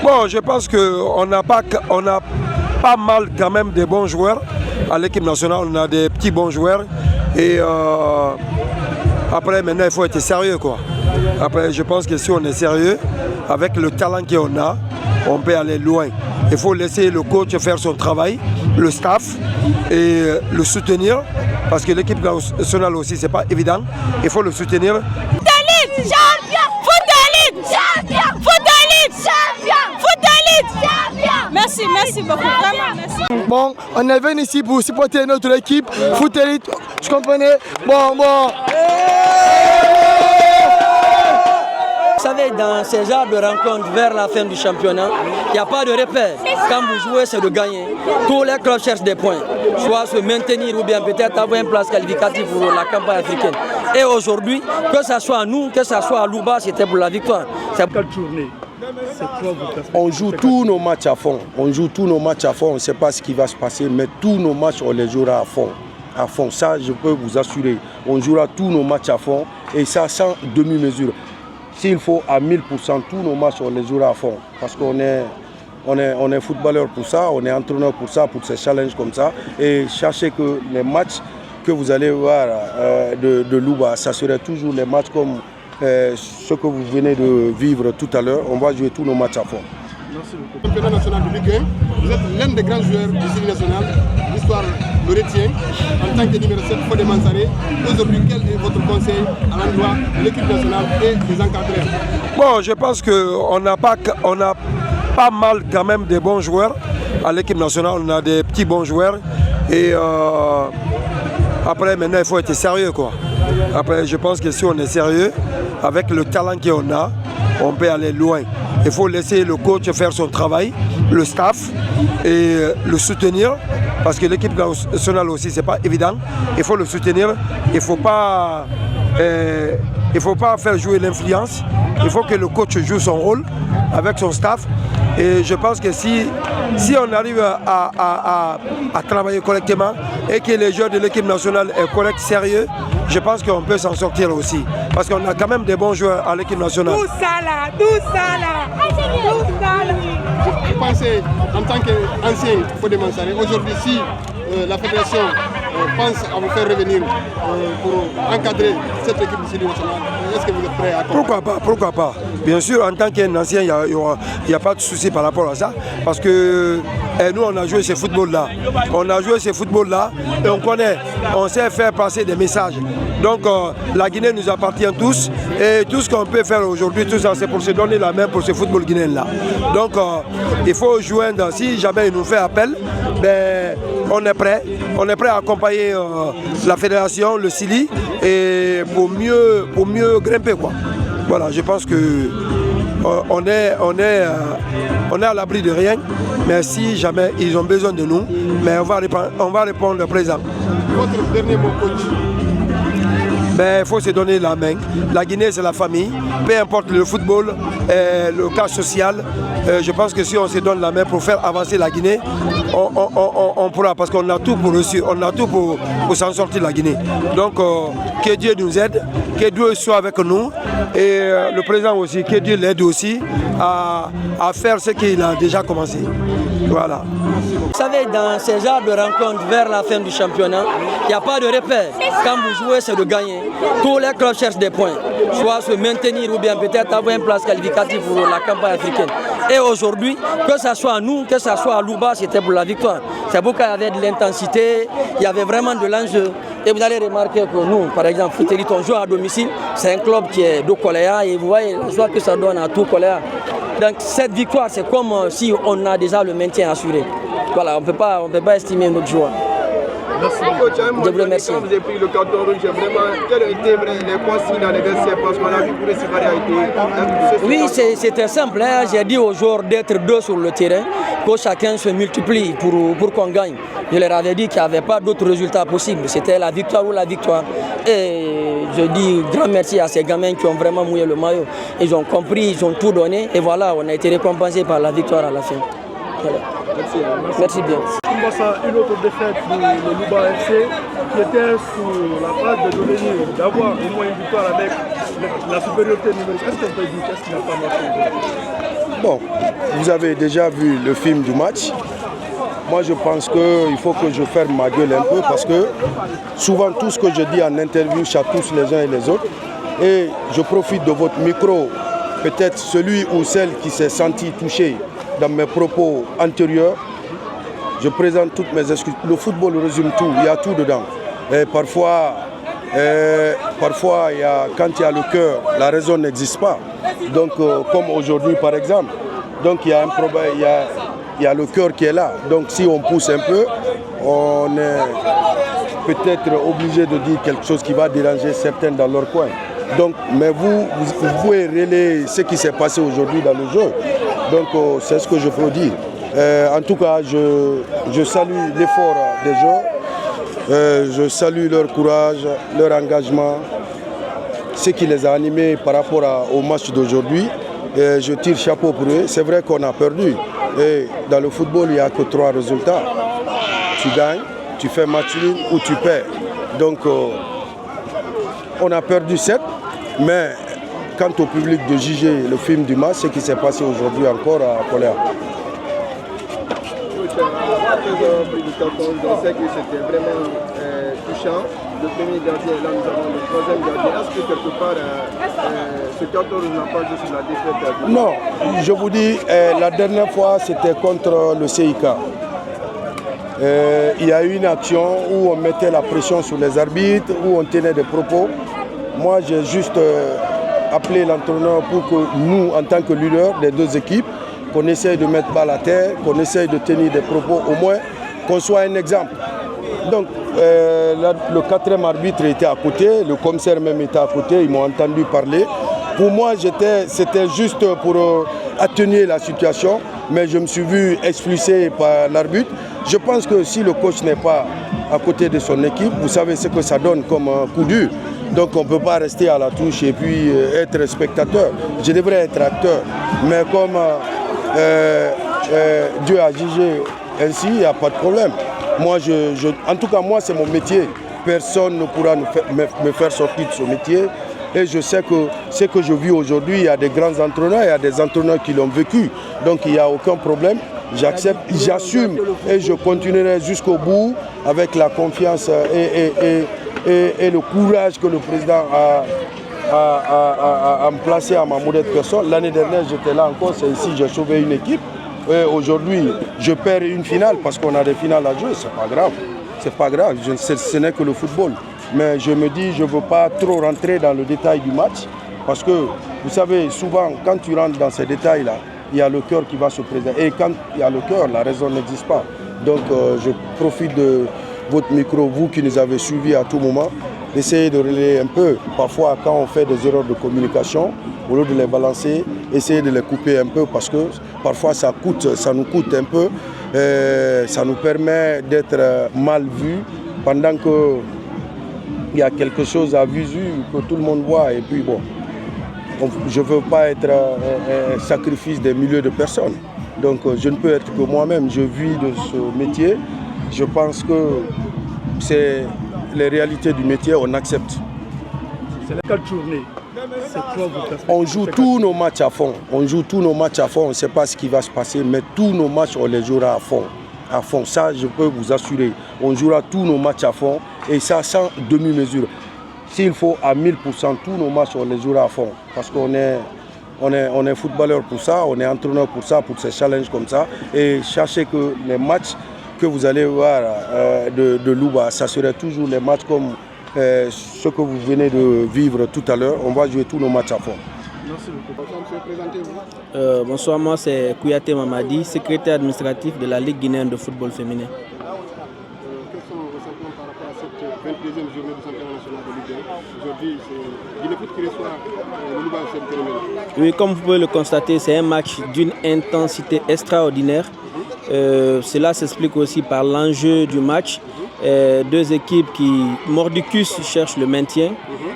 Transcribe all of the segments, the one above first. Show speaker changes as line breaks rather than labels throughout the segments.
Bon, je pense qu'on n'a pas mal quand même de bons joueurs. À l'équipe nationale, on a des petits bons joueurs. Et après, maintenant, il faut être sérieux, quoi. Après, je pense que si on est sérieux, avec le talent qu'on a, on peut aller loin. Il faut laisser le coach faire son travail, le staff, et le soutenir. Parce que l'équipe nationale aussi, c'est pas évident. Il faut le soutenir.
Merci beaucoup, vraiment, merci.
Bon, on est venu ici pour supporter notre équipe, Foot Elite, tu comprenais? Bon.
Vous savez, dans ces genres de rencontres vers la fin du championnat, il n'y a pas de repère. Quand vous jouez, c'est de gagner. Tous les clubs cherchent des points, soit se maintenir ou bien peut-être avoir une place qualificative pour la campagne africaine. Et aujourd'hui, que ce soit nous, que ce soit à Louba, c'était pour la victoire.
C'est quelle journée?
On joue tous nos matchs à fond. On joue tous nos matchs à fond. On ne sait pas ce qui va se passer, mais tous nos matchs, on les jouera à fond. À fond. Ça, je peux vous assurer. On jouera tous nos matchs à fond et ça sans demi-mesure. S'il faut à 1000%, tous nos matchs, on les jouera à fond. Parce qu'on est footballeur pour ça, on est entraîneur pour ça, pour ces challenges comme ça. Et sachez que les matchs que vous allez voir de Louba, ça serait toujours les matchs comme ce que vous venez de vivre tout à l'heure. On va jouer tous nos matchs à fond.
Merci beaucoup. Championnat national de Ligue 1, vous êtes l'un des grands joueurs du Série national. L'histoire le retient. En tant que numéro 7, Fodé Mansaré, aujourd'hui, quel est votre conseil à l'endroit de l'équipe nationale et des encadreurs?
Bon, je pense qu'on n'a pas mal quand même de bons joueurs. À l'équipe nationale, on a des petits bons joueurs. Et après, maintenant, il faut être sérieux, quoi. Après, je pense que si on est sérieux, avec le talent qu'on a, on peut aller loin. Il faut laisser le coach faire son travail, le staff, et le soutenir. Parce que l'équipe nationale aussi, c'est pas évident. Il faut le soutenir. Il ne faut pas faire jouer l'influence. Il faut que le coach joue son rôle avec son staff. Et je pense que si on arrive à travailler correctement et que les joueurs de l'équipe nationale est correct, sérieux, je pense qu'on peut s'en sortir aussi. Parce qu'on a quand même des bons joueurs à l'équipe nationale.
Tout ça là.
Vous pensez, en tant qu'ancien Fodé Mansaré, aujourd'hui, si la fédération pense à vous faire revenir pour encadrer cette équipe du Série nationale, est-ce que vous êtes prêt à accompagner?
Pourquoi pas. Bien sûr, en tant qu'un ancien, il n'y a pas de souci par rapport à ça. Parce que nous, on a joué ce football-là. Et on connaît, on sait faire passer des messages. Donc la Guinée nous appartient tous. Et tout ce qu'on peut faire aujourd'hui, tout ça, c'est pour se donner la main pour ce football guinéen-là. Donc il faut joindre, si jamais il nous fait appel, ben, on est prêt à accompagner la fédération, le Sili, et pour mieux grimper, quoi. Voilà, je pense que on est à l'abri de rien, mais si jamais ils ont besoin de nous, mais on va répondre présent.
Votre dernier mot, coach?
Ben, il faut se donner la main. La Guinée, c'est la famille. Peu importe le football, le cas social, je pense que si on se donne la main pour faire avancer la Guinée, on pourra, parce qu'on a tout pour réussir, on a tout pour s'en sortir la Guinée. Donc, que Dieu nous aide, que Dieu soit avec nous, et le président aussi, que Dieu l'aide aussi à faire ce qu'il a déjà commencé. Voilà.
Vous savez, dans ces genres de rencontres vers la fin du championnat, il n'y a pas de repère. Quand vous jouez, c'est de gagner. Tous les clubs cherchent des points, soit se maintenir ou bien peut-être avoir une place qualificative pour la campagne africaine. Et aujourd'hui, que ce soit à nous, que ce soit à Louba, c'était pour la victoire. C'est pourquoi il y avait de l'intensité, il y avait vraiment de l'enjeu. Et vous allez remarquer que nous, par exemple, Foot Elite, on joue à domicile. C'est un club qui est de Koléa et vous voyez la joie que ça donne à tout Koléa. Donc cette victoire, c'est comme si on a déjà le maintien assuré. Voilà, on ne peut pas estimer notre joie. Je vous remercie.
Quand vous avez pris le carton rouge, vraiment, quelles étaient les consignes dans les vestiaires? Parce qu'on a vu que le Sivali a été...
Oui, c'était simple. Hein. J'ai dit aux joueurs d'être deux sur le terrain, que chacun se multiplie pour qu'on gagne. Je leur avais dit qu'il n'y avait pas d'autres résultats possibles. C'était la victoire ou la victoire. Et je dis grand merci à ces gamins qui ont vraiment mouillé le maillot. Ils ont compris, ils ont tout donné. Et voilà, on a été récompensé par la victoire à la fin. Voilà. Merci bien.
Une autre défaite pour le Louba FC qui était sous la phase de devenir, d'avoir au moins une victoire avec la supériorité numérique. Est-ce qu'on peut dire qu'est-ce qui n'a pas marché?
Bon, vous avez déjà vu le film du match. Moi, je pense qu'il faut que je ferme ma gueule un peu parce que souvent, tout ce que je dis en interview chatouche les uns et les autres. Et je profite de votre micro, peut-être celui ou celle qui s'est senti touché dans mes propos antérieurs. Je présente toutes mes excuses. Le football résume tout, il y a tout dedans. Et parfois, quand il y a le cœur, la raison n'existe pas. Donc, comme aujourd'hui par exemple, donc il y a un problème, il y a le cœur qui est là. Donc si on pousse un peu, on est peut-être obligé de dire quelque chose qui va déranger certains dans leur coin. Donc, mais vous pouvez relayer ce qui s'est passé aujourd'hui dans le jeu. Donc c'est ce que je peux dire. En tout cas, je salue l'effort des joueurs. Je salue leur courage, leur engagement, ce qui les a animés par rapport au match d'aujourd'hui. Je tire chapeau pour eux. C'est vrai qu'on a perdu. Et dans le football, il n'y a que 3 résultats. Tu gagnes, tu fais match nul ou tu perds. Donc, on a perdu 7. Mais quant au public de juger le film du match, ce qui s'est passé aujourd'hui encore à Colère.
On sait que c'était vraiment touchant. Le premier gardien, là nous avons le troisième gardien. Est-ce que quelque part ce carton n'a pas joué sur la défaite?
Non, je vous dis, la dernière fois c'était contre le CIK. Il y a eu une action où on mettait la pression sur les arbitres, où on tenait des propos. Moi j'ai juste appelé l'entraîneur pour que nous, en tant que leader des deux équipes, qu'on essaye de mettre balle à terre, qu'on essaye de tenir des propos, au moins qu'on soit un exemple. Donc le 4e arbitre était à côté, le commissaire même était à côté, ils m'ont entendu parler. Pour moi, c'était juste pour atténuer la situation, mais je me suis vu expulsé par l'arbitre. Je pense que si le coach n'est pas à côté de son équipe, vous savez ce que ça donne comme coup dur. Donc on ne peut pas rester à la touche et puis être spectateur. Je devrais être acteur, mais comme Dieu a jugé ainsi, il n'y a pas de problème. Moi, en tout cas, moi, c'est mon métier. Personne ne pourra me faire sortir de ce métier. Et je sais que ce que je vis aujourd'hui, il y a des grands entraîneurs, il y a des entraîneurs qui l'ont vécu. Donc il n'y a aucun problème. J'accepte, j'assume et je continuerai jusqu'au bout avec la confiance et le courage que le président a placé à ma modeste personne. L'année dernière, j'étais là encore, c'est ici, j'ai sauvé une équipe. Aujourd'hui, je perds une finale parce qu'on a des finales à jouer, c'est pas grave. C'est pas grave, ce n'est que le football. Mais je me dis, je ne veux pas trop rentrer dans le détail du match parce que, vous savez, souvent, quand tu rentres dans ces détails-là, il y a le cœur qui va se présenter. Et quand il y a le cœur, la raison n'existe pas. Donc, je profite de votre micro, vous qui nous avez suivis à tout moment, d'essayer de relayer un peu. Parfois, quand on fait des erreurs de communication, au lieu de les balancer, essayer de les couper un peu parce que parfois ça nous coûte un peu. Ça nous permet d'être mal vus pendant qu'il y a quelque chose à visu que tout le monde voit. Et puis bon, je ne veux pas être un sacrifice des milliers de personnes. Donc je ne peux être que moi-même. Je vis de ce métier. Je pense que c'est les réalités du métier, on accepte.
C'est la 4 journées.
On joue tous nos matchs à fond. On joue tous nos matchs à fond. On ne sait pas ce qui va se passer, mais tous nos matchs, on les jouera à fond. À fond. Ça, je peux vous assurer. On jouera tous nos matchs à fond et ça sans demi-mesure. S'il faut à 1000%, tous nos matchs, on les jouera à fond. Parce qu'on est footballeur pour ça, on est entraîneur pour ça, pour ces challenges comme ça. Et sachez que les matchs que vous allez voir de Louba, ça serait toujours les matchs comme ce que vous venez de vivre tout à l'heure. On va jouer tous nos matchs à fond.
Merci beaucoup.
Bonsoir, moi c'est Kouyaté Mamadi, secrétaire administratif de la Ligue guinéenne de football féminin.
Quels sont vos sentiments par rapport à cette 22e journée du championnat national de Ligue 1? Aujourd'hui, c'est Guinée Foot qui reçoit le Louba FC Télémène.
Oui, comme vous pouvez le constater, c'est un match d'une intensité extraordinaire. Cela s'explique aussi par l'enjeu du match. Deux équipes qui, mordicus, cherchent le maintien.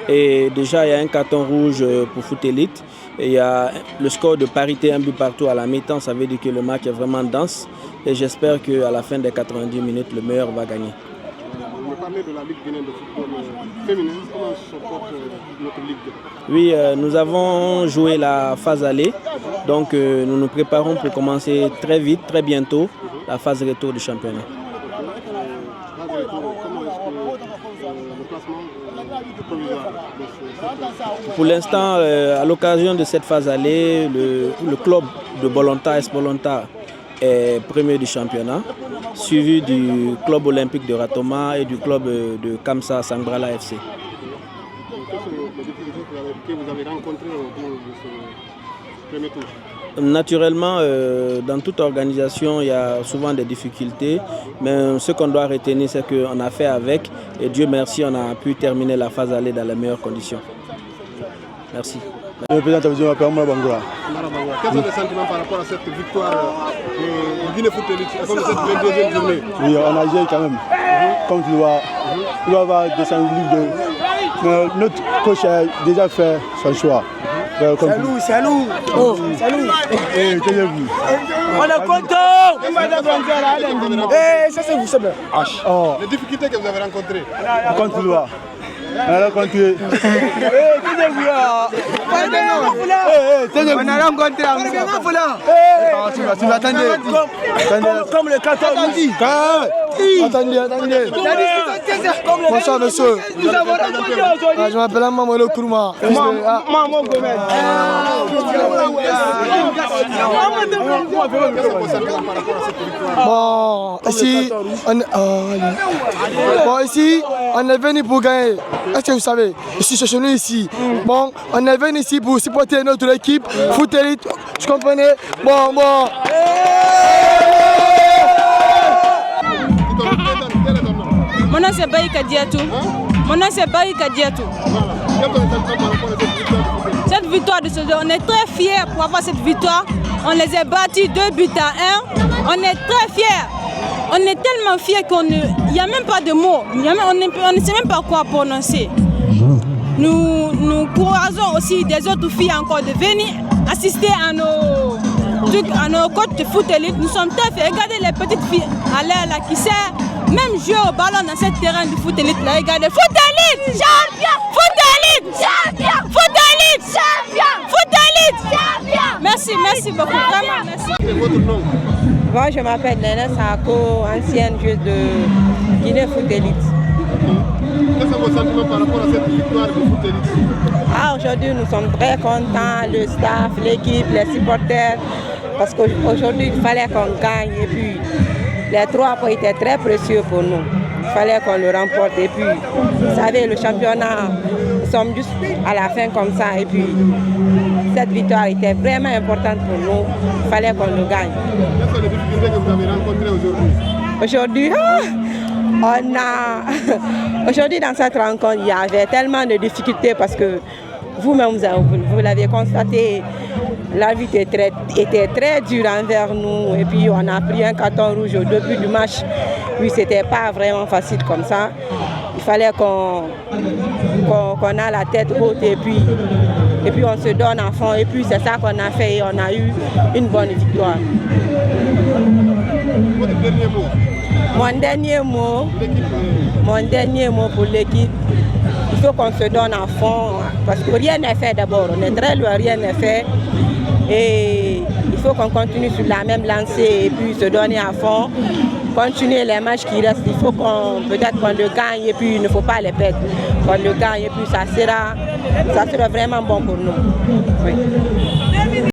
Et déjà, il y a un carton rouge pour Foot Elite. Et il y a le score de parité, un but partout à la mi-temps. Ça veut dire que le match est vraiment dense. Et j'espère qu'à la fin des 90 minutes, le meilleur va gagner.
Vous n'êtes pas parler de la Ligue guinéenne de football féminin. Comment se porte notre Ligue?
Oui, nous avons joué la phase aller. Donc nous nous préparons pour commencer très vite, très bientôt, la phase retour du championnat. Pour l'instant, à l'occasion de cette phase aller, le club de Bolonta, S Bolonta, est premier du championnat, suivi du club olympique de Ratoma et du club de Kamsa Sangrala FC.
Quelles sont les difficultés que vous avez rencontrées au cours de ce premier tour?
Naturellement, dans toute organisation, il y a souvent des difficultés, mais ce qu'on doit retenir, c'est qu'on a fait avec, et Dieu merci, on a pu terminer la phase aller dans les meilleures conditions. Merci.
Le président Tabizou m'appelle Bangura.
Quels sont les sentiments par rapport à cette victoire de Guinée Foot Elite, comme cette 22e journée?
Oui, on a joué quand même. Comme tu vois, il va avoir descendu Ligue 2. Notre coach a déjà fait son choix.
C'est nous.
Oh, salut.
On est content. Ça c'est vous, c'est bien.
Les difficultés que vous avez rencontrées?
Contre loi. On a rencontré. On a rencontré. Attendez. Comme le 14 dit. Attendez. Bonsoir monsieur. Je m'appelle Mamadou Kourma. Maman Gomez. Ici, on est venu pour gagner. Est-ce que vous savez, je suis chez nous ici. Bon, on est venu ici pour supporter notre équipe. Foot Elite, tu comprenez? Bon.
Mon nom c'est Baïka Diatou. Cette victoire de ce jeu, on est très fiers pour avoir cette victoire. On les a battus 2 buts à 1. On est très fiers. On est tellement fiers qu'il n'y a même pas de mots. On ne sait même pas quoi prononcer. Nous croisons aussi des autres filles encore de venir assister à nos coachs de foot élite. Nous sommes très fiers. Regardez les petites filles à l'air là qui savent même jouer au ballon dans ce terrain de foot élite. Là, regardez, foot élite, champion! Foot élite, champion! Foot élite, champion! Foot élite, champion! Merci beaucoup, vraiment merci.
Et votre nom?
Moi, je m'appelle Nena Sako, ancienne joueuse de Guinée Foot Elite.
Quels sont vos sentiments par rapport à cette victoire de Foot Elite?
Aujourd'hui, nous sommes très contents, le staff, l'équipe, les supporters, parce qu'aujourd'hui, il fallait qu'on gagne. Et puis, les 3 points étaient très précieux pour nous. Il fallait qu'on le remporte. Et puis, vous savez, le championnat, nous sommes juste à la fin comme ça. Et puis, cette victoire était vraiment importante pour nous. Il fallait qu'on le gagne.
Quelles sont les difficultés que vous avez rencontrées aujourd'hui?
Aujourd'hui, dans cette rencontre, il y avait tellement de difficultés parce que vous-même, vous l'avez constaté, l'arbitre était très dur envers nous. Et puis, on a pris un carton rouge au début du match. Oui, c'était pas vraiment facile comme ça. Il fallait qu'on a la tête haute et puis on se donne à fond. Et puis, c'est ça qu'on a fait et on a eu une bonne victoire.
Votre dernier mot?
Mon dernier mot pour l'équipe, il faut qu'on se donne à fond parce que rien n'est fait d'abord. On est très loin, rien n'est fait. Et il faut qu'on continue sur la même lancée et puis se donner à fond. Continuer les matchs qui restent. Il faut peut-être qu'on le gagne et puis il ne faut pas les perdre. Qu'on le gagne et puis ça sera vraiment bon pour nous. Oui.